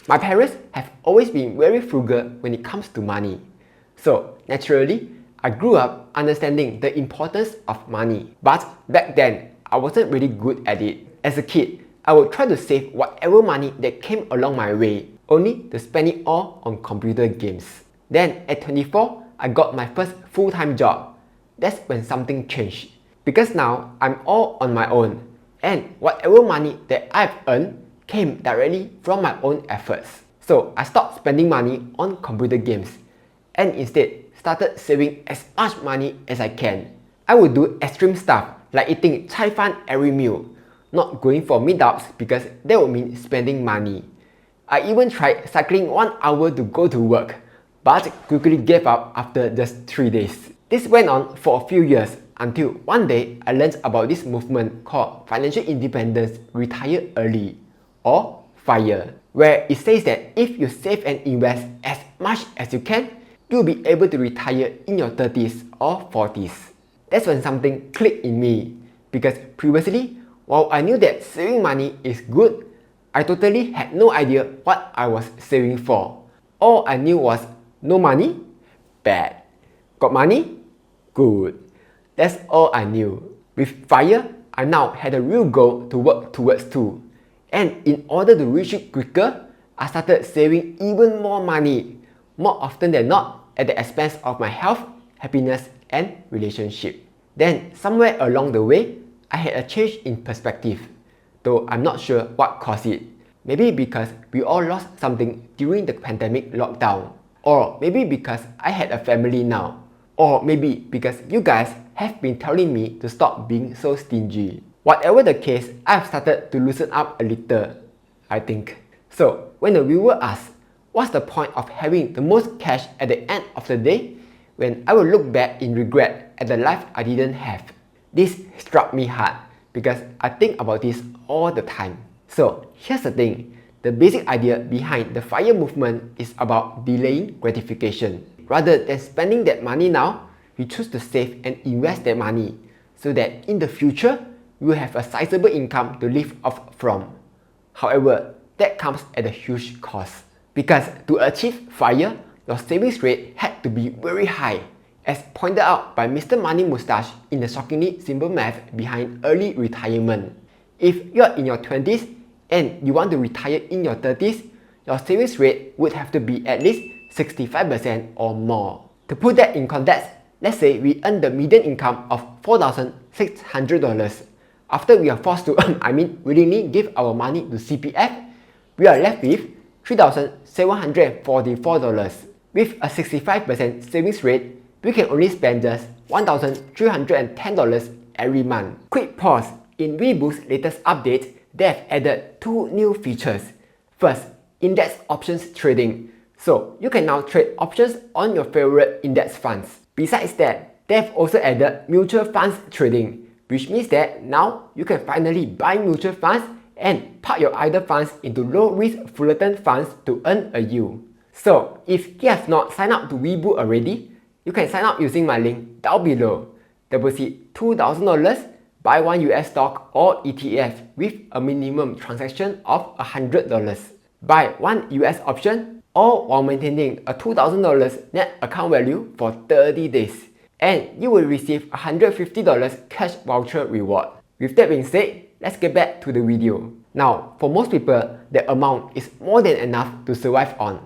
My parents have always been very frugal when it comes to money. So naturally, I grew up understanding the importance of money. But back then, I wasn't really good at it. As a kid, I would try to save whatever money that came along my way, only to spend it all on computer games. Then at 24, I got my first full-time job. That's when something changed. Because now, I'm all on my own. And whatever money that I've earned came directly from my own efforts. So I stopped spending money on computer games and instead started saving as much money as I can. I would do extreme stuff like eating cai fan every meal, not going for meetups because that would mean spending money. I even tried cycling 1 hour to go to work, but quickly gave up after just 3 days. This went on for a few years until one day I learned about this movement called Financial Independence Retire Early, or FIRE, where it says that if you save and invest as much as you can, you'll be able to retire in your 30s or 40s. That's when something clicked in me, because previously, while I knew that saving money is good, I totally had no idea what I was saving for. All I knew was no money? Bad. Got money? Good. That's all I knew. With FIRE, I now had a real goal to work towards too. And in order to reach it quicker, I started saving even more money, more often than not at the expense of my health, happiness, and relationship. Then, somewhere along the way, I had a change in perspective, though I'm not sure what caused it. Maybe because we all lost something during the pandemic lockdown, or maybe because I had a family now, or maybe because you guys have been telling me to stop being so stingy. Whatever the case, I've started to loosen up a little, I think. So, when the viewer asks, what's the point of having the most cash at the end of the day, when I will look back in regret at the life I didn't have? This struck me hard because I think about this all the time. So, here's the thing. The basic idea behind the FIRE movement is about delaying gratification. Rather than spending that money now, we choose to save and invest that money so that in the future, we will have a sizable income to live off from. However, that comes at a huge cost. Because to achieve FIRE, your savings rate had to be very high, as pointed out by Mr. Money Mustache in the shockingly simple math behind early retirement. If you're in your 20s and you want to retire in your 30s, your savings rate would have to be at least 65% or more. To put that in context, let's say we earn the median income of $4,600. After we are forced to willingly give our money to CPF, we are left with $3,744. With a 65% savings rate, we can only spend just $1,310 every month. Quick pause. In Webull's latest update, they have added 2 new features. First, index options trading. So you can now trade options on your favorite index funds. Besides that, they have also added mutual funds trading, which means that now you can finally buy mutual funds and park your idle funds into low-risk Fullerton funds to earn a yield. So, if you have not signed up to Webull already, you can sign up using my link down below. Deposit $2,000, buy 1 US stock or ETF with a minimum transaction of $100. Buy 1 US option, all while maintaining a $2,000 net account value for 30 days. And you will receive a $150 cash voucher reward. With that being said, let's get back to the video. Now, for most people, the amount is more than enough to survive on.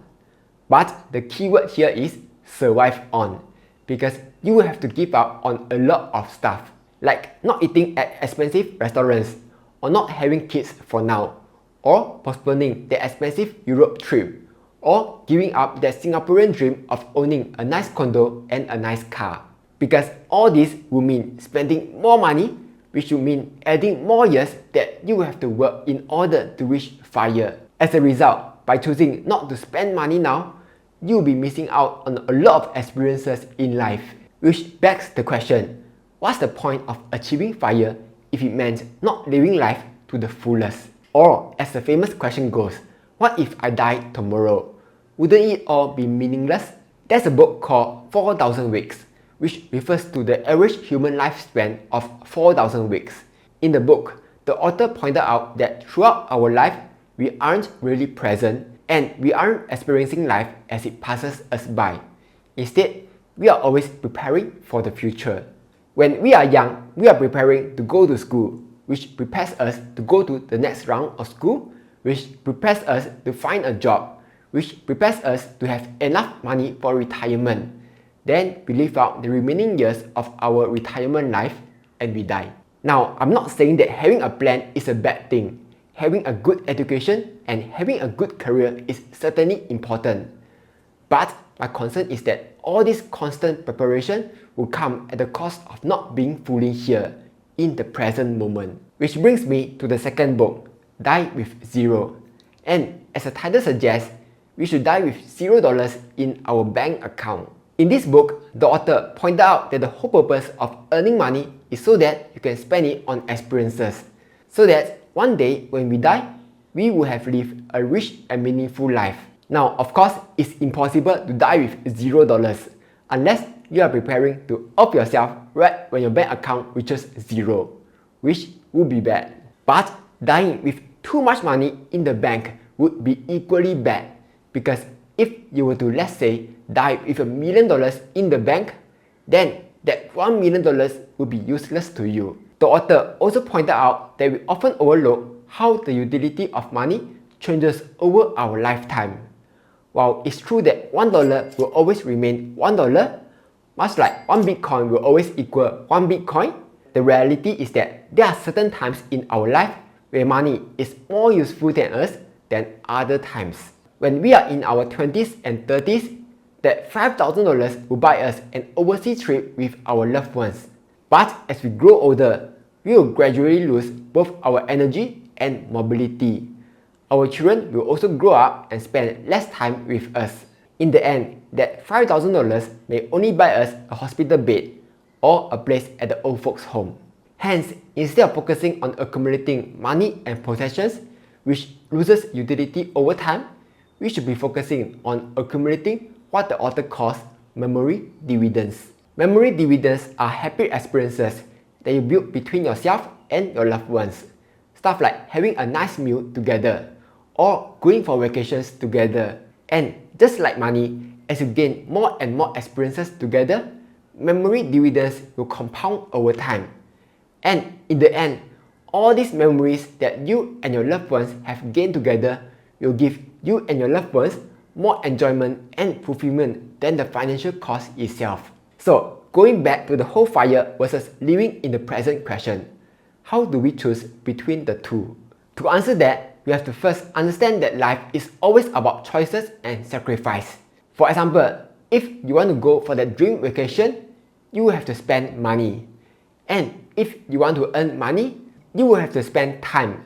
But the keyword here is survive on, because you will have to give up on a lot of stuff, like not eating at expensive restaurants, or not having kids for now, or postponing the expensive Europe trip, or giving up that Singaporean dream of owning a nice condo and a nice car. Because all this will mean spending more money, which will mean adding more years that you will have to work in order to reach FIRE. As a result, by choosing not to spend money now, you will be missing out on a lot of experiences in life. Which begs the question, what's the point of achieving FIRE if it meant not living life to the fullest? Or, as the famous question goes, what if I die tomorrow? Wouldn't it all be meaningless? There's a book called 4,000 Weeks, which refers to the average human lifespan of 4,000 weeks. In the book, the author pointed out that throughout our life, we aren't really present and we aren't experiencing life as it passes us by. Instead, we are always preparing for the future. When we are young, we are preparing to go to school, which prepares us to go to the next round of school, which prepares us to find a job, which prepares us to have enough money for retirement. Then we live out the remaining years of our retirement life and we die. Now, I'm not saying that having a plan is a bad thing. Having a good education and having a good career is certainly important. But my concern is that all this constant preparation will come at the cost of not being fully here in the present moment. Which brings me to the second book, Die with Zero. And as the title suggests, we should die with $0 in our bank account. In this book, the author pointed out that the whole purpose of earning money is so that you can spend it on experiences. So that one day when we die, we will have lived a rich and meaningful life. Now, of course, it's impossible to die with $0 unless you are preparing to off yourself right when your bank account reaches zero, which would be bad. But dying with too much money in the bank would be equally bad, because if you were to, let's say, die with $1 million in the bank, then that $1 million would be useless to you. The author also pointed out that we often overlook how the utility of money changes over our lifetime. While it's true that $1 will always remain $1, much like 1 Bitcoin will always equal 1 Bitcoin, the reality is that there are certain times in our life where money is more useful than us than other times. When we are in our 20s and 30s, that $5,000 will buy us an overseas trip with our loved ones. But as we grow older, we will gradually lose both our energy and mobility. Our children will also grow up and spend less time with us. In the end, that $5,000 may only buy us a hospital bed or a place at the old folks' home. Hence, instead of focusing on accumulating money and possessions, which loses utility over time, we should be focusing on accumulating what the author calls memory dividends. Memory dividends are happy experiences that you build between yourself and your loved ones. Stuff like having a nice meal together or going for vacations together. And just like money, as you gain more and more experiences together, memory dividends will compound over time. And in the end, all these memories that you and your loved ones have gained together will give you and your loved ones more enjoyment and fulfillment than the financial cost itself. So, going back to the whole fire versus living in the present question, how do we choose between the two? To answer that, we have to first understand that life is always about choices and sacrifice. For example, if you want to go for that dream vacation, you will have to spend money. And if you want to earn money, you will have to spend time.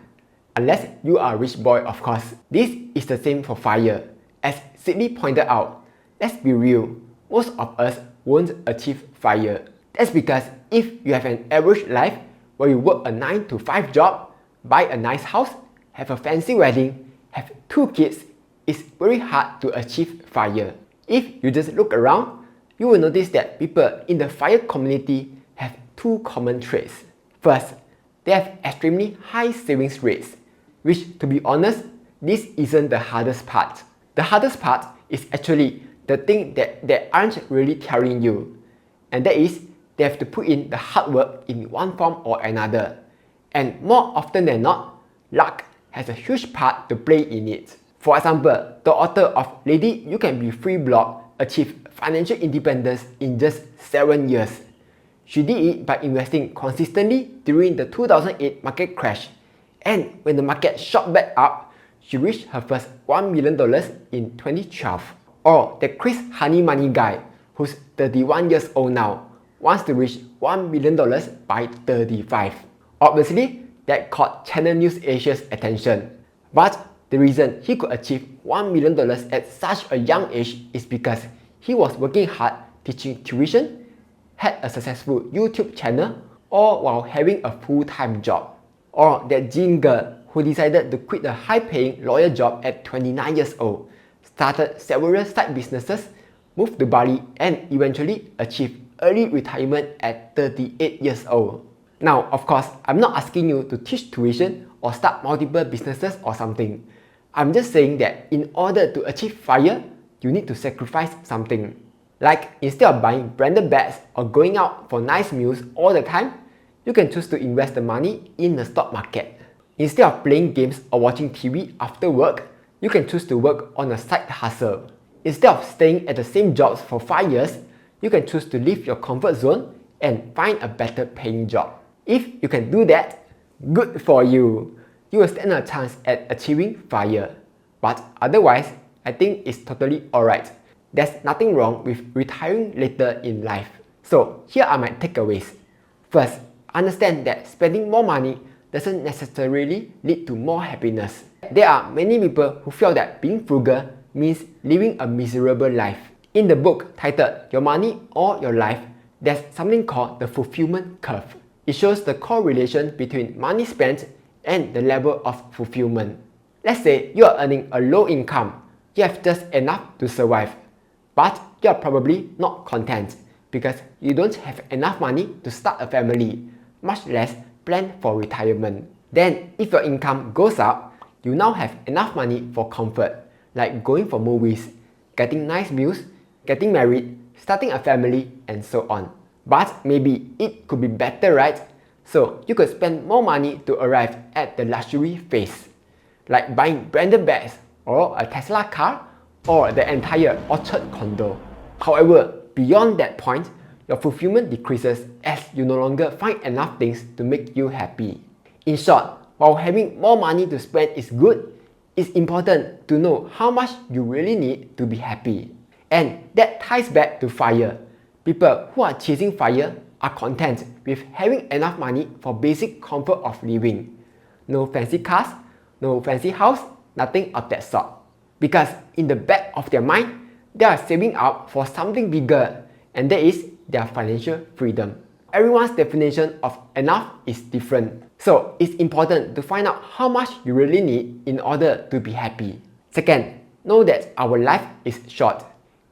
Unless you are a rich boy, of course. This is the same for fire. As Sidney pointed out, let's be real, most of us won't achieve fire. That's because if you have an average life where you work a 9 to 5 job, buy a nice house, have a fancy wedding, have 2 kids, it's very hard to achieve fire. If you just look around, you will notice that people in the fire community have 2 common traits. First, they have extremely high savings rates, which, to be honest, this isn't the hardest part. The hardest part is actually the thing that they aren't really telling you, and that is they have to put in the hard work in one form or another. And more often than not, luck has a huge part to play in it. For example, the author of Lady You Can Be Free blog achieved financial independence in just 7 years. She did it by investing consistently during the 2008 market crash, and when the market shot back up, she reached her first $1 million in 2012. Or the Chris Honey Money guy, who's 31 years old now, wants to reach $1 million by 35. Obviously, that caught Channel News Asia's attention. But the reason he could achieve $1 million at such a young age is because he was working hard teaching tuition, had a successful YouTube channel, all while having a full-time job. Or that Jean girl who decided to quit a high-paying lawyer job at 29 years old, started several side businesses, moved to Bali, and eventually achieved early retirement at 38 years old. Now, of course, I'm not asking you to teach tuition or start multiple businesses or something. I'm just saying that in order to achieve FIRE, you need to sacrifice something. Like instead of buying branded bags or going out for nice meals all the time, you can choose to invest the money in the stock market. Instead of playing games or watching TV after work, you can choose to work on a side hustle. Instead of staying at the same jobs for 5 years, you can choose to leave your comfort zone and find a better paying job. If you can do that, good for you. You will stand a chance at achieving FIRE. But otherwise, I think it's totally alright. There's nothing wrong with retiring later in life. So here are my takeaways. First, understand that spending more money doesn't necessarily lead to more happiness. There are many people who feel that being frugal means living a miserable life. In the book titled Your Money or Your Life, there's something called the fulfillment curve. It shows the correlation between money spent and the level of fulfillment. Let's say you are earning a low income, you have just enough to survive, but you are probably not content because you don't have enough money to start a family, much less plan for retirement. Then if your income goes up, you now have enough money for comfort, like going for movies, getting nice meals, getting married, starting a family, and so on. But maybe it could be better, right? So you could spend more money to arrive at the luxury phase, like buying branded bags, or a Tesla car, or the entire Orchard condo. However, beyond that point, your fulfillment decreases as you no longer find enough things to make you happy. In short, while having more money to spend is good, it's important to know how much you really need to be happy. And that ties back to FIRE. People who are chasing FIRE are content with having enough money for basic comfort of living. No fancy cars, no fancy house, nothing of that sort. Because in the back of their mind, they are saving up for something bigger, and that is their financial freedom. Everyone's definition of enough is different. So it's important to find out how much you really need in order to be happy. Second, know that our life is short.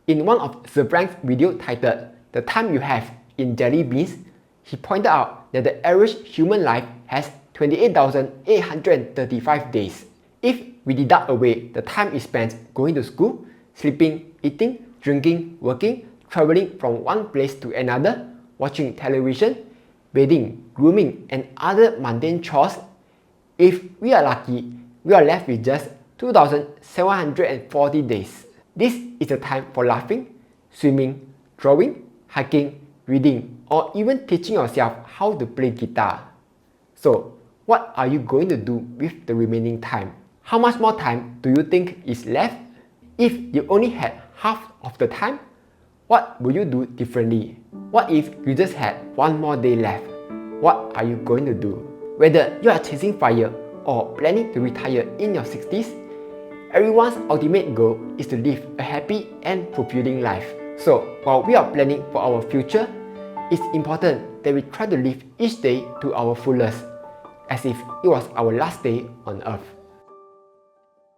In one of Frank's video titled The Time You Have in Jelly Beans, he pointed out that the average human life has 28,835 days. If we deduct away the time is spent going to school, sleeping, eating, drinking, working, traveling from one place to another, watching television, bathing, grooming, and other mundane chores, if we are lucky, we are left with just 2,740 days. This is the time for laughing, swimming, drawing, hiking, reading, or even teaching yourself how to play guitar. So, what are you going to do with the remaining time? How much more time do you think is left? If you only had half of the time, what would you do differently? What if you just had one more day left? What are you going to do? Whether you are chasing FIRE or planning to retire in your 60s, everyone's ultimate goal is to live a happy and fulfilling life. So, while we are planning for our future, it's important that we try to live each day to our fullest, as if it was our last day on earth.